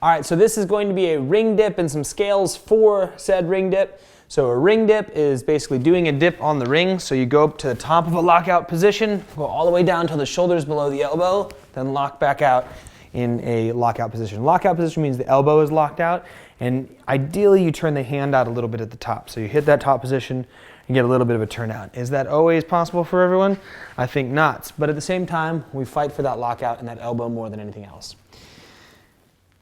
All right, so this is going to be a ring dip and some scales for said ring dip. So a ring dip is basically doing a dip on the ring. So you go up to the top of a lockout position, go all the way down till the shoulder's below the elbow, then lock back out in a lockout position. Lockout position means the elbow is locked out, and ideally you turn the hand out a little bit at the top. So you hit that top position and get a little bit of a turnout. Is that always possible for everyone? I think not. But at the same time, we fight for that lockout and that elbow more than anything else.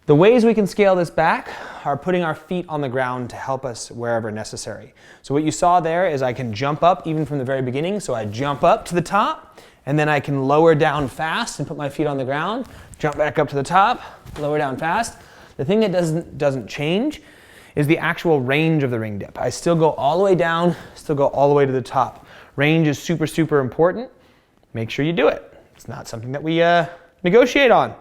The ways we can scale this back are putting our feet on the ground to help us wherever necessary. So what you saw there is I can jump up even from the very beginning. So I jump up to the top, and then I can lower down fast and put my feet on the ground, jump back up to the top, lower down fast. The thing that doesn't change is the actual range of the ring dip. I still go all the way down, still go all the way to the top. Range is super, super important. Make sure you do it. It's not something that we negotiate on.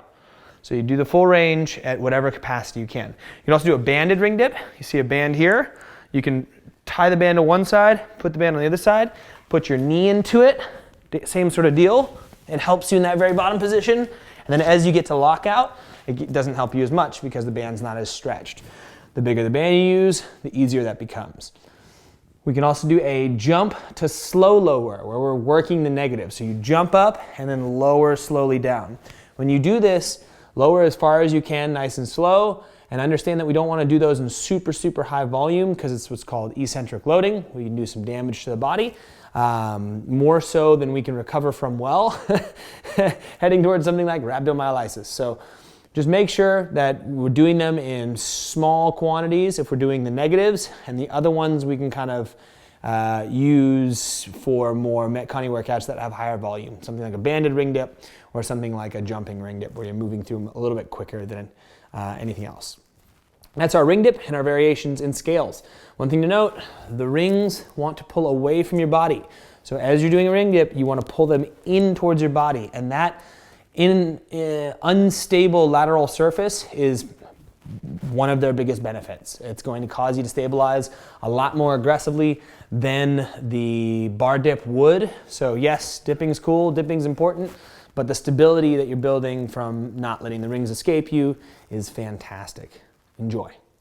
So you do the full range at whatever capacity you can. You can also do a banded ring dip. You see a band here. You can tie the band to one side, put the band on the other side, put your knee into it, same sort of deal. It helps you in that very bottom position. And then as you get to lockout, it doesn't help you as much because the band's not as stretched. The bigger the band you use, the easier that becomes. We can also do a jump to slow lower, where we're working the negative. So you jump up and then lower slowly down. When you do this, lower as far as you can, nice and slow, and understand that we don't want to do those in super, super high volume because it's what's called eccentric loading. We can do some damage to the body, more so than we can recover from well, heading towards something like rhabdomyolysis. So just make sure that we're doing them in small quantities if we're doing the negatives, and the other ones we can kind of use for more Metcon workouts that have higher volume, something like a banded ring dip or something like a jumping ring dip where you're moving through them a little bit quicker than anything else. That's our ring dip and our variations in scales. One thing to note, the rings want to pull away from your body. So as you're doing a ring dip, you want to pull them in towards your body, and that unstable lateral surface is one of their biggest benefits. It's going to cause you to stabilize a lot more aggressively than the bar dip would. So yes, dipping's cool, dipping's important, but the stability that you're building from not letting the rings escape you is fantastic. Enjoy.